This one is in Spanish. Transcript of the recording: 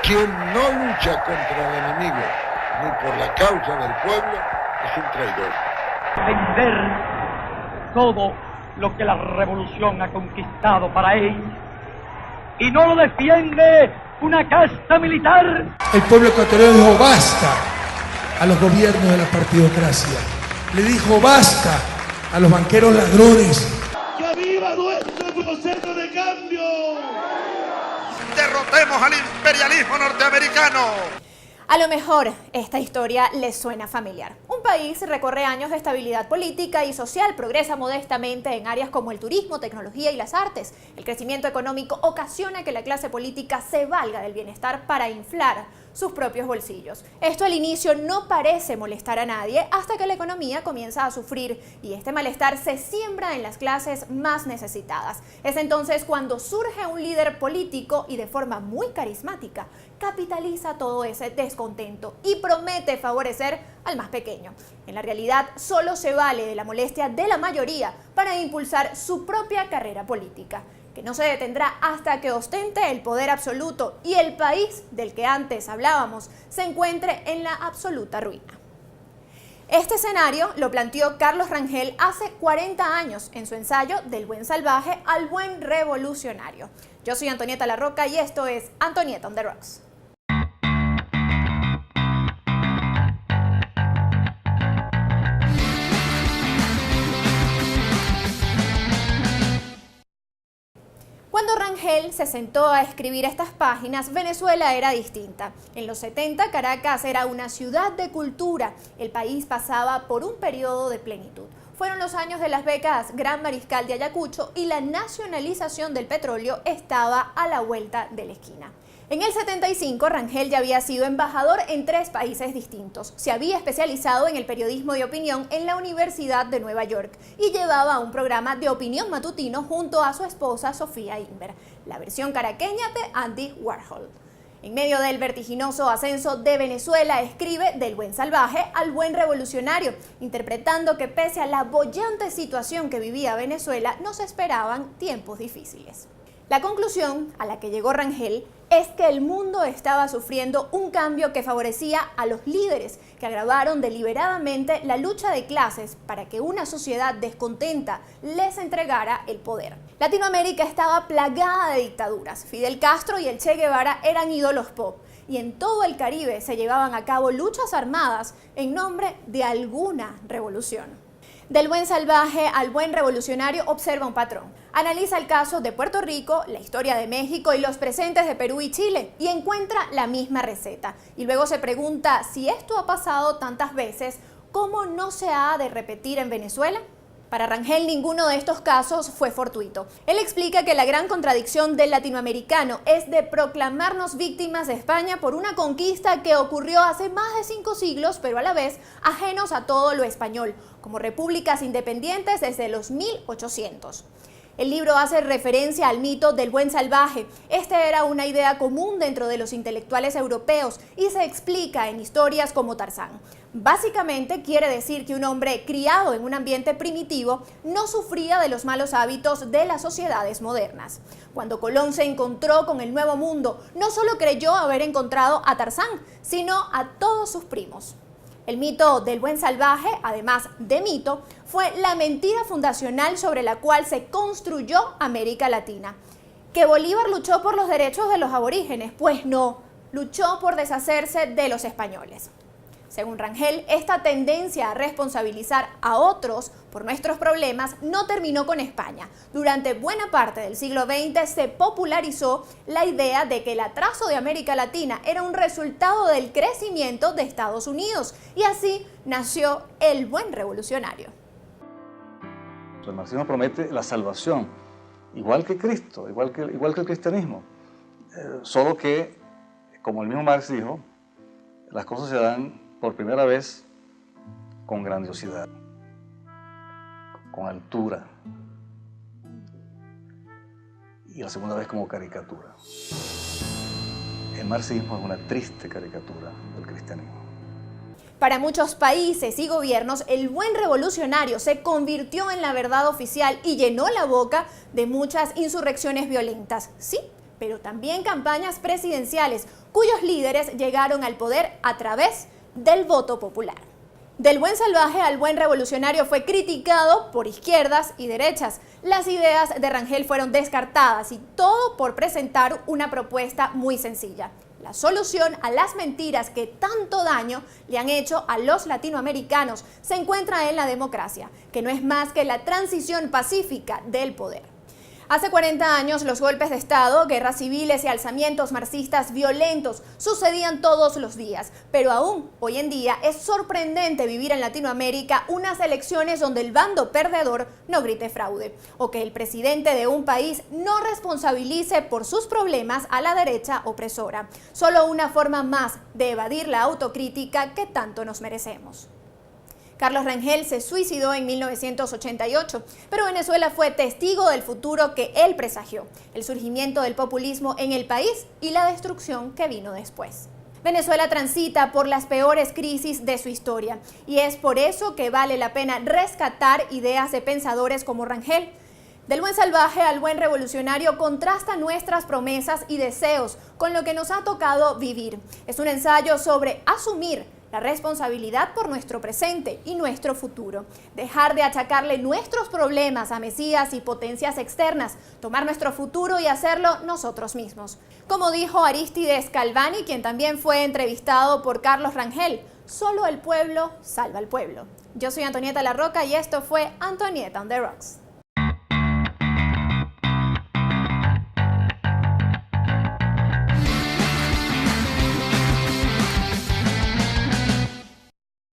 Quien no lucha contra el enemigo ni por la causa del pueblo es un traidor. Vender todo lo que la revolución ha conquistado para él y no lo defiende una casta militar. El pueblo ecuatoriano dijo basta a los gobiernos de la partidocracia. Le dijo basta a los banqueros ladrones. ¡Que viva nuestro proceso de cambio! ¡Derrotemos al imperialismo norteamericano! A lo mejor esta historia les suena familiar. Un país recorre años de estabilidad política y social, progresa modestamente en áreas como el turismo, tecnología y las artes. El crecimiento económico ocasiona que la clase política se valga del bienestar para inflar sus propios bolsillos. Esto al inicio no parece molestar a nadie hasta que la economía comienza a sufrir y este malestar se siembra en las clases más necesitadas. Es entonces cuando surge un líder político y de forma muy carismática capitaliza todo ese descontento y promete favorecer al más pequeño. En la realidad solo se vale de la molestia de la mayoría para impulsar su propia carrera política, que no se detendrá hasta que ostente el poder absoluto y el país del que antes hablábamos se encuentre en la absoluta ruina. Este escenario lo planteó Carlos Rangel hace 40 años en su ensayo Del buen salvaje al buen revolucionario. Yo soy Antonieta Larroca y esto es Antonieta on the Rocks. Cuando Rangel se sentó a escribir estas páginas, Venezuela era distinta. En los 70, Caracas era una ciudad de cultura. El país pasaba por un periodo de plenitud. Fueron los años de las becas Gran Mariscal de Ayacucho y la nacionalización del petróleo estaba a la vuelta de la esquina. En el 75, Rangel ya había sido embajador en 3 países distintos. Se había especializado en el periodismo de opinión en la Universidad de Nueva York y llevaba un programa de opinión matutino junto a su esposa Sofía Inver, la versión caraqueña de Andy Warhol. En medio del vertiginoso ascenso de Venezuela, escribe Del buen salvaje al buen revolucionario, interpretando que pese a la boyante situación que vivía Venezuela, nos esperaban tiempos difíciles. La conclusión a la que llegó Rangel es que el mundo estaba sufriendo un cambio que favorecía a los líderes que agravaron deliberadamente la lucha de clases para que una sociedad descontenta les entregara el poder. Latinoamérica estaba plagada de dictaduras. Fidel Castro y el Che Guevara eran ídolos pop y en todo el Caribe se llevaban a cabo luchas armadas en nombre de alguna revolución. Del buen salvaje al buen revolucionario observa un patrón. Analiza el caso de Puerto Rico, la historia de México y los presentes de Perú y Chile y encuentra la misma receta. Y luego se pregunta si esto ha pasado tantas veces, ¿cómo no se ha de repetir en Venezuela? Para Rangel, ninguno de estos casos fue fortuito. Él explica que la gran contradicción del latinoamericano es de proclamarnos víctimas de España por una conquista que ocurrió hace más de 5 siglos, pero a la vez ajenos a todo lo español, como repúblicas independientes desde los 1800. El libro hace referencia al mito del buen salvaje. Esta era una idea común dentro de los intelectuales europeos y se explica en historias como Tarzán. Básicamente quiere decir que un hombre criado en un ambiente primitivo no sufría de los malos hábitos de las sociedades modernas. Cuando Colón se encontró con el Nuevo Mundo, no solo creyó haber encontrado a Tarzán, sino a todos sus primos. El mito del buen salvaje, además de mito, fue la mentira fundacional sobre la cual se construyó América Latina. ¿Que Bolívar luchó por los derechos de los aborígenes? Pues no, luchó por deshacerse de los españoles. Según Rangel, esta tendencia a responsabilizar a otros por nuestros problemas no terminó con España. Durante buena parte del siglo XX se popularizó la idea de que el atraso de América Latina era un resultado del crecimiento de Estados Unidos y así nació el buen revolucionario. El marxismo promete la salvación, igual que Cristo, igual que el cristianismo, solo que, como el mismo Marx dijo, las cosas se dan por primera vez con grandiosidad, con altura, y la segunda vez como caricatura. El marxismo es una triste caricatura del cristianismo. Para muchos países y gobiernos, el buen revolucionario se convirtió en la verdad oficial y llenó la boca de muchas insurrecciones violentas. Sí, pero también campañas presidenciales cuyos líderes llegaron al poder a través del voto popular. Del buen salvaje al buen revolucionario fue criticado por izquierdas y derechas. Las ideas de Rangel fueron descartadas y todo por presentar una propuesta muy sencilla: la solución a las mentiras que tanto daño le han hecho a los latinoamericanos se encuentra en la democracia, que no es más que la transición pacífica del poder. Hace 40 años los golpes de Estado, guerras civiles y alzamientos marxistas violentos sucedían todos los días, pero aún hoy en día es sorprendente vivir en Latinoamérica unas elecciones donde el bando perdedor no grite fraude, o que el presidente de un país no responsabilice por sus problemas a la derecha opresora. Solo una forma más de evadir la autocrítica que tanto nos merecemos. Carlos Rangel se suicidó en 1988, pero Venezuela fue testigo del futuro que él presagió: el surgimiento del populismo en el país y la destrucción que vino después. Venezuela transita por las peores crisis de su historia y es por eso que vale la pena rescatar ideas de pensadores como Rangel. Del buen salvaje al buen revolucionario contrasta nuestras promesas y deseos con lo que nos ha tocado vivir. Es un ensayo sobre asumir la responsabilidad por nuestro presente y nuestro futuro. Dejar de achacarle nuestros problemas a Mesías y potencias externas, tomar nuestro futuro y hacerlo nosotros mismos. Como dijo Aristides Calvani, quien también fue entrevistado por Carlos Rangel: solo el pueblo salva al pueblo. Yo soy Antonieta La Roca y esto fue Antonieta on the Rocks.